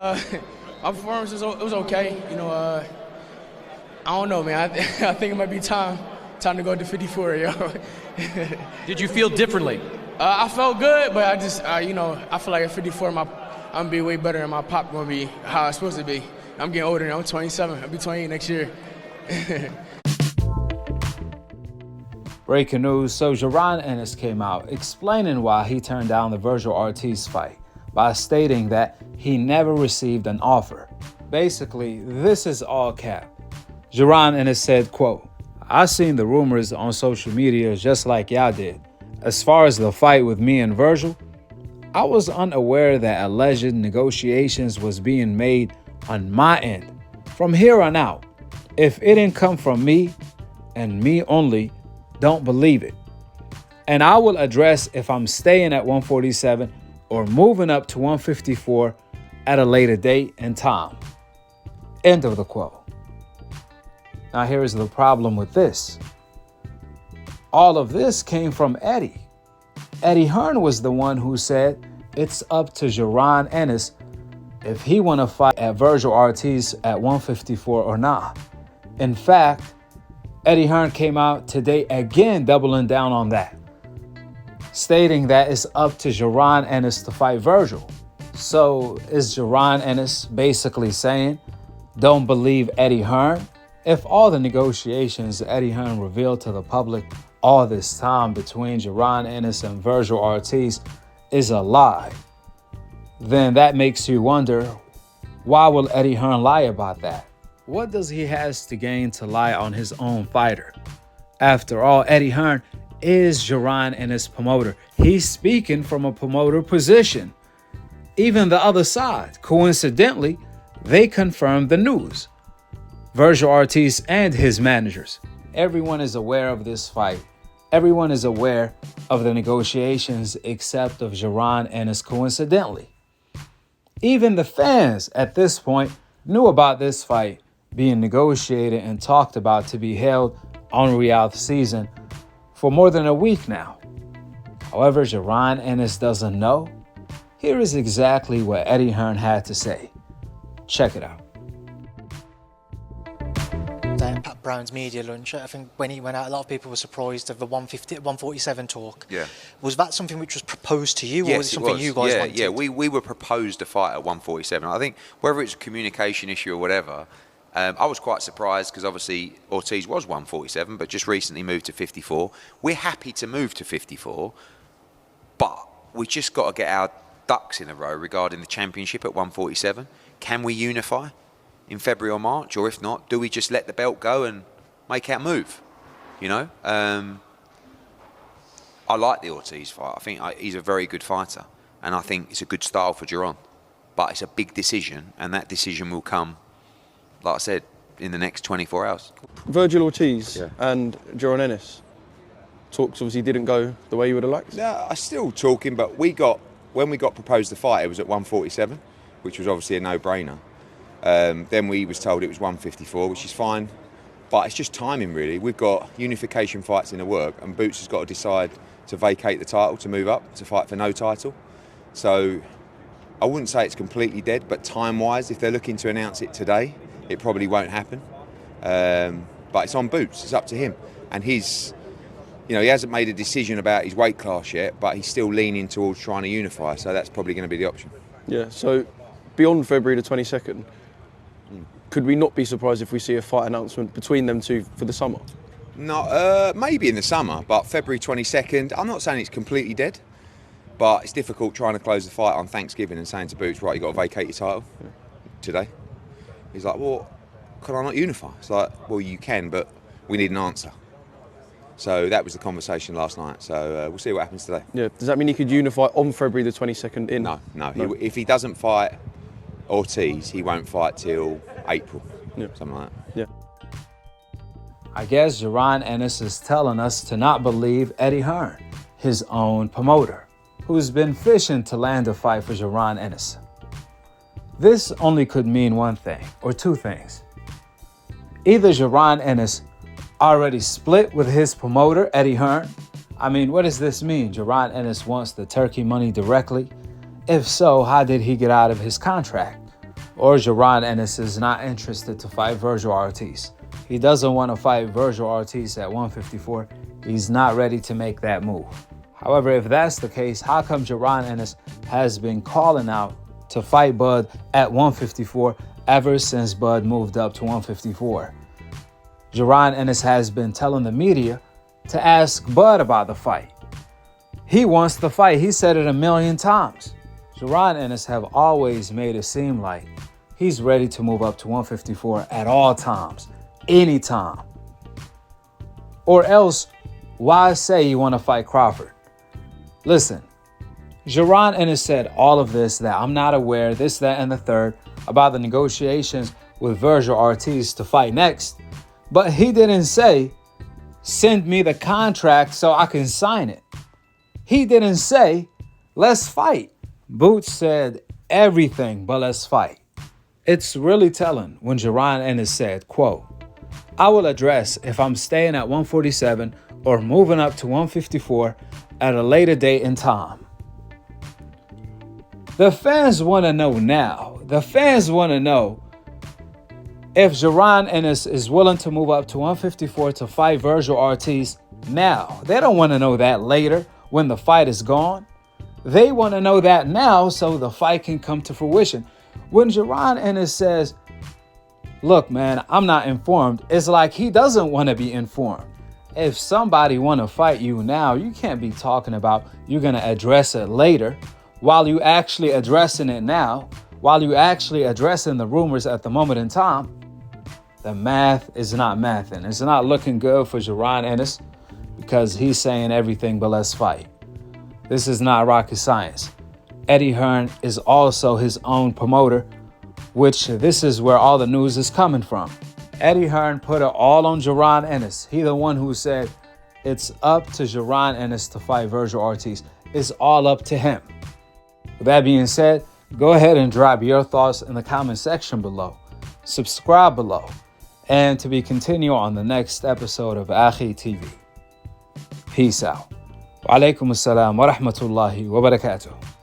My performance was okay. I don't know, man. I think it might be time to go to 54, yo. Did you feel differently? I felt good, but I feel like at 54, I'm gonna be way better, and my pop gonna be how it's supposed to be. I'm getting older now. I'm 27. I'll be 28 next year. Breaking news, so Jaron Ennis came out explaining why he turned down the Vergil Ortiz fight by stating that he never received an offer. Basically, this is all cap. Jaron Ennis said, quote, "I seen the rumors on social media just like y'all did. As far as the fight with me and Vergil, I was unaware that alleged negotiations was being made on my end. From here on out, if it didn't come from me and me only, don't believe it. And I will address if I'm staying at 147 or moving up to 154 at a later date and time." End of the quote. Now here is the problem with this. All of this came from Eddie. Eddie Hearn was the one who said it's up to Jaron Ennis if he want to fight at Vergil Ortiz at 154 or not. In fact, Eddie Hearn came out today again doubling down on that, stating that it's up to Jaron Ennis to fight Vergil. So is Jaron Ennis basically saying, don't believe Eddie Hearn? If all the negotiations Eddie Hearn revealed to the public all this time between Jaron Ennis and Vergil Ortiz is a lie, then that makes you wonder, why will Eddie Hearn lie about that? What does he has to gain to lie on his own fighter? After all, Eddie Hearn is Jaron Ennis' promoter. He's speaking from a promoter position. Even the other side, coincidentally, they confirmed the news. Vergil Ortiz and his managers. Everyone is aware of this fight. Everyone is aware of the negotiations except of Jaron Ennis coincidentally. Even the fans at this point knew about this fight being negotiated and talked about to be held on Riyadh season for more than a week now. However, Jaron Ennis doesn't know. Here is exactly what Eddie Hearn had to say. Check it out. Pat Brown's media lunch, I think when he went out, a lot of people were surprised of the 147 talk. Yeah. Was that something which was proposed to you, yes, or was it something you guys wanted? Yeah, we were proposed a fight at 147. I think whether it's a communication issue or whatever, I was quite surprised because obviously Ortiz was 147, but just recently moved to 54. We're happy to move to 54, but we just got to get our ducks in a row regarding the championship at 147. Can we unify in February or March, or if not, do we just let the belt go and make our move? I like the Ortiz fight. I think he's a very good fighter, and I think it's a good style for Jaron. But it's a big decision, and that decision will come, like I said, in the next 24 hours. Vergil Ortiz and Jaron Ennis talks obviously didn't go the way you would have liked. No, I'm still talking, but when we got proposed the fight, it was at 147, which was obviously a no-brainer. Then we was told it was 154, which is fine, but it's just timing really. We've got unification fights in the work, and Boots has got to decide to vacate the title to move up to fight for no title. So I wouldn't say it's completely dead, but time-wise, if they're looking to announce it today, it probably won't happen. But it's on Boots. It's up to him, and he hasn't made a decision about his weight class yet, but he's still leaning towards trying to unify. So that's probably going to be the option. Yeah. So beyond February the 22nd. Could we not be surprised if we see a fight announcement between them two for the summer? No, maybe in the summer, but February 22nd, I'm not saying it's completely dead, but it's difficult trying to close the fight on Thanksgiving and saying to Boots, right, you've got to vacate your title today. He's like, well, can I not unify? It's like, well, you can, but we need an answer. So that was the conversation last night, so we'll see what happens today. Yeah. Does that mean he could unify on February the 22nd in? No. If he doesn't fight Ortiz, he won't fight till April, something like that. Yeah. I guess Jaron Ennis is telling us to not believe Eddie Hearn, his own promoter, who's been fishing to land a fight for Jaron Ennis. This only could mean one thing, or two things. Either Jaron Ennis already split with his promoter, Eddie Hearn. I mean, what does this mean? Jaron Ennis wants the Turkey money directly? If so, how did he get out of his contract? or Jaron Ennis is not interested to fight Vergil Ortiz. He doesn't want to fight Vergil Ortiz at 154. He's not ready to make that move. However, if that's the case, how come Jaron Ennis has been calling out to fight Bud at 154 ever since Bud moved up to 154? Jaron Ennis has been telling the media to ask Bud about the fight. He wants the fight. He said it a million times. Jaron Ennis have always made it seem like he's ready to move up to 154 at all times, anytime. Or else, why say you want to fight Crawford? Listen, Jaron Ennis said all of this, that I'm not aware, this, that, and the third, about the negotiations with Vergil Ortiz to fight next. But he didn't say, send me the contract so I can sign it. He didn't say, let's fight. Boots said everything but let's fight. It's really telling when Jaron Ennis said, quote, I will address if I'm staying at 147 or moving up to 154 at a later date and time. The fans want to know now. The fans want to know if Jaron Ennis is willing to move up to 154 to fight Vergil Ortiz now. They don't want to know that later when the fight is gone. They want to know that now so the fight can come to fruition. When Jaron Ennis says, look, man, I'm not informed, it's like he doesn't want to be informed. If somebody want to fight you now, you can't be talking about you're going to address it later while you actually addressing it now, while you actually addressing the rumors at the moment in time. The math is not mathing. It's not looking good for Jaron Ennis because he's saying everything but let's fight. This is not rocket science. Eddie Hearn is also his own promoter, which this is where all the news is coming from. Eddie Hearn put it all on Jaron Ennis. He the one who said it's up to Jaron Ennis to fight Vergil Ortiz. It's all up to him. With that being said, go ahead and drop your thoughts in the comment section below. Subscribe below. And to be continued on the next episode of Akhi TV. Peace out. Wa alaikum assalam wa rahmatullahi wa barakatuh.